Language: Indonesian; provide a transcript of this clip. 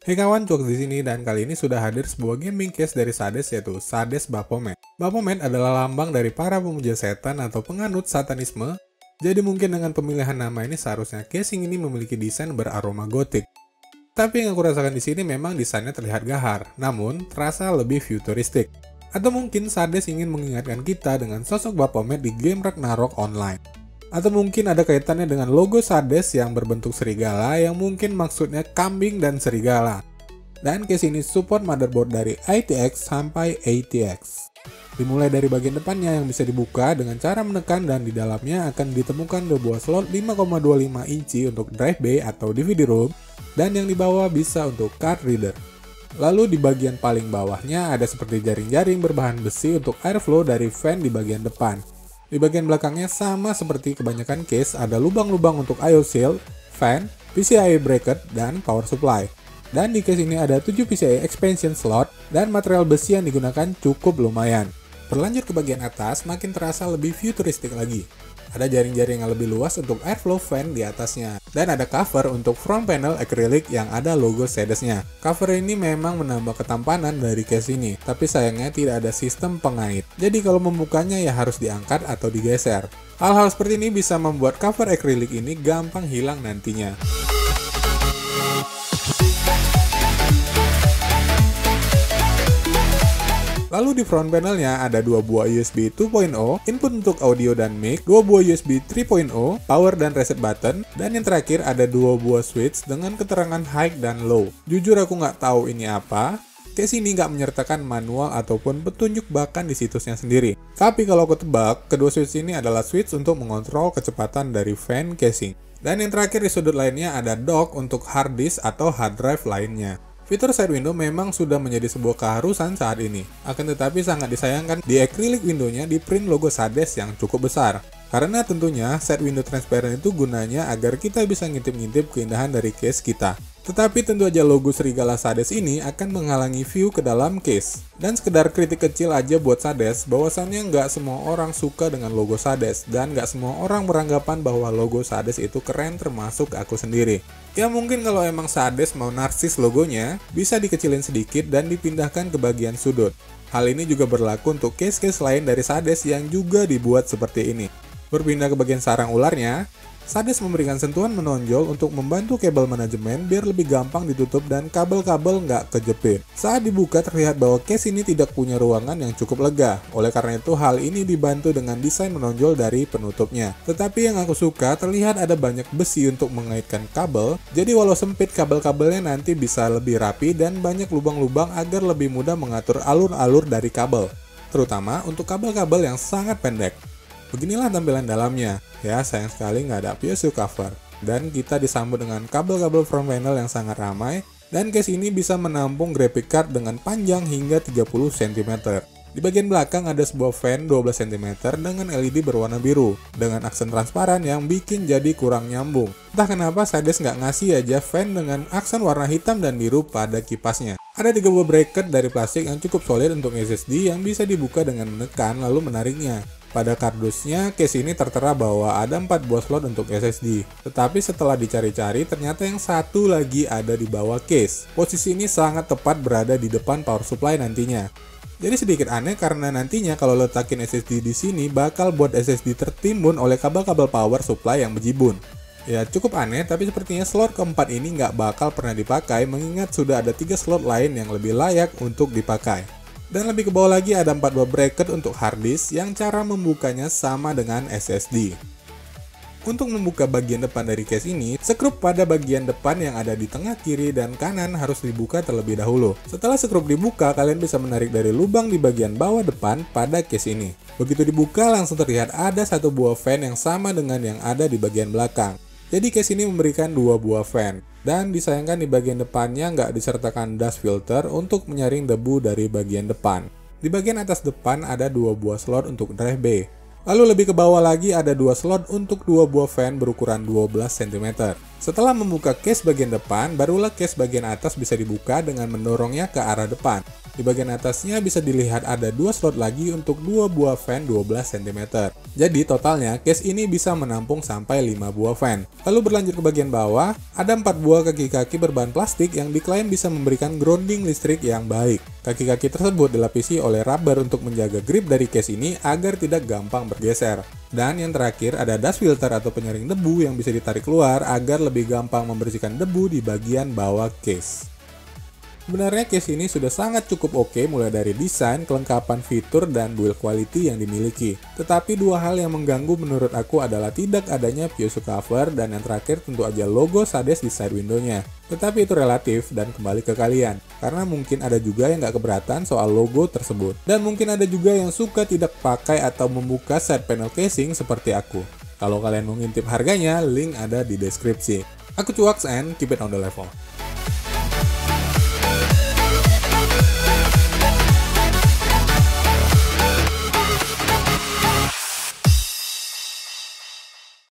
Hey kawan, Cuk di sini dan kali ini sudah hadir sebuah gaming case dari Sades yaitu Sades Baphomet. Baphomet adalah lambang dari para pemuja setan atau penganut satanisme. Jadi mungkin dengan pemilihan nama ini seharusnya casing ini memiliki desain beraroma gotik. Tapi yang aku rasakan di sini memang desainnya terlihat gahar, namun terasa lebih futuristik. Atau mungkin Sades ingin mengingatkan kita dengan sosok Baphomet di game Ragnarok Online. Atau mungkin ada kaitannya dengan logo Sades yang berbentuk serigala yang mungkin maksudnya kambing dan serigala. Dan case ini support motherboard dari ITX sampai ATX. Dimulai dari bagian depannya yang bisa dibuka dengan cara menekan dan di dalamnya akan ditemukan dua buah slot 5,25 inci untuk drive bay atau DVD-ROM dan yang di bawah bisa untuk card reader. Lalu di bagian paling bawahnya ada seperti jaring-jaring berbahan besi untuk airflow dari fan di bagian depan. Di bagian belakangnya sama seperti kebanyakan case, ada lubang-lubang untuk IO shield, fan, PCIe bracket, dan power supply. Dan di case ini ada 7 PCIe expansion slot dan material besi yang digunakan cukup lumayan. Berlanjut ke bagian atas, makin terasa lebih futuristik lagi. Ada jaring-jaring yang lebih luas untuk airflow fan di atasnya. Dan ada cover untuk front panel acrylic yang ada logo Sades-nya. Cover ini memang menambah ketampanan dari case ini, tapi sayangnya tidak ada sistem pengait. Jadi kalau membukanya ya harus diangkat atau digeser. Hal-hal seperti ini bisa membuat cover acrylic ini gampang hilang nantinya. Lalu di front panelnya ada dua buah USB 2.0, input untuk audio dan mic, dua buah USB 3.0, power dan reset button, dan yang terakhir ada dua buah switch dengan keterangan high dan low. Jujur aku nggak tahu ini apa. Case ini nggak menyertakan manual ataupun petunjuk bahkan di situsnya sendiri. Tapi kalau aku tebak, kedua switch ini adalah switch untuk mengontrol kecepatan dari fan casing. Dan yang terakhir di sudut lainnya ada dock untuk hard disk atau hard drive lainnya. Fitur side window memang sudah menjadi sebuah keharusan saat ini. Akan tetapi sangat disayangkan di acrylic window-nya di print logo Sades yang cukup besar. Karena tentunya side window transparent itu gunanya agar kita bisa ngintip-ngintip keindahan dari case kita. Tetapi tentu aja logo serigala Sades ini akan menghalangi view ke dalam case. Dan sekedar kritik kecil aja buat Sades, bahwasannya nggak semua orang suka dengan logo Sades, dan nggak semua orang beranggapan bahwa logo Sades itu keren termasuk aku sendiri. Ya mungkin kalau emang Sades mau narsis logonya, bisa dikecilin sedikit dan dipindahkan ke bagian sudut. Hal ini juga berlaku untuk case-case lain dari Sades yang juga dibuat seperti ini. Berpindah ke bagian sarang ularnya, Sades memberikan sentuhan menonjol untuk membantu kabel manajemen biar lebih gampang ditutup dan kabel-kabel nggak kejepit. Saat dibuka terlihat bahwa case ini tidak punya ruangan yang cukup lega. Oleh karena itu hal ini dibantu dengan desain menonjol dari penutupnya. Tetapi yang aku suka terlihat ada banyak besi untuk mengaitkan kabel. Jadi walau sempit kabel-kabelnya nanti bisa lebih rapi dan banyak lubang-lubang agar lebih mudah mengatur alur-alur dari kabel. Terutama untuk kabel-kabel yang sangat pendek. Beginilah tampilan dalamnya. Ya, sayang sekali nggak ada PSU cover. Dan kita disambut dengan kabel-kabel front panel yang sangat ramai. Dan case ini bisa menampung graphic card dengan panjang hingga 30 cm. Di bagian belakang ada sebuah fan 12 cm dengan LED berwarna biru. Dengan aksen transparan yang bikin jadi kurang nyambung. Entah kenapa Sades nggak ngasih aja fan dengan aksen warna hitam dan biru pada kipasnya. Ada 3 buah bracket dari plastik yang cukup solid untuk SSD yang bisa dibuka dengan menekan lalu menariknya. Pada kardusnya, case ini tertera bahwa ada 4 buah slot untuk SSD. Tetapi setelah dicari-cari, ternyata yang satu lagi ada di bawah case. Posisi ini sangat tepat berada di depan power supply nantinya. Jadi sedikit aneh karena nantinya kalau letakin SSD di sini bakal buat SSD tertimbun oleh kabel-kabel power supply yang bejibun. Ya cukup aneh, tapi sepertinya slot keempat ini nggak bakal pernah dipakai mengingat sudah ada 3 slot lain yang lebih layak untuk dipakai. Dan lebih ke bawah lagi ada 4 buah bracket untuk hard disk yang cara membukanya sama dengan SSD. Untuk membuka bagian depan dari case ini, skrup pada bagian depan yang ada di tengah kiri dan kanan harus dibuka terlebih dahulu. Setelah skrup dibuka, kalian bisa menarik dari lubang di bagian bawah depan pada case ini. Begitu dibuka, langsung terlihat ada 1 buah fan yang sama dengan yang ada di bagian belakang. Jadi case ini memberikan 2 buah fan. Dan disayangkan di bagian depannya nggak disertakan dust filter untuk menyaring debu dari bagian depan. Di bagian atas depan ada 2 buah slot untuk drive bay. Lalu lebih ke bawah lagi ada 2 slot untuk 2 buah fan berukuran 12 cm. Setelah membuka case bagian depan, barulah case bagian atas bisa dibuka dengan mendorongnya ke arah depan. Di bagian atasnya bisa dilihat ada 2 slot lagi untuk 2 buah fan 12 cm. Jadi totalnya case ini bisa menampung sampai 5 buah fan. Lalu berlanjut ke bagian bawah, ada 4 buah kaki-kaki berbahan plastik yang diklaim bisa memberikan grounding listrik yang baik. Kaki-kaki tersebut dilapisi oleh rubber untuk menjaga grip dari case ini agar tidak gampang bergeser. Dan yang terakhir ada dust filter atau penyaring debu yang bisa ditarik keluar agar lebih gampang membersihkan debu di bagian bawah case. Sebenarnya case ini sudah sangat cukup oke mulai dari desain, kelengkapan fitur, dan build quality yang dimiliki. Tetapi dua hal yang mengganggu menurut aku adalah tidak adanya Piosu cover dan yang terakhir tentu aja logo Sades di side window-nya. Tetapi itu relatif dan kembali ke kalian, karena mungkin ada juga yang nggak keberatan soal logo tersebut. Dan mungkin ada juga yang suka tidak pakai atau membuka side panel casing seperti aku. Kalau kalian mau ngintip harganya, link ada di deskripsi. Aku Cuaks and keep it on the level.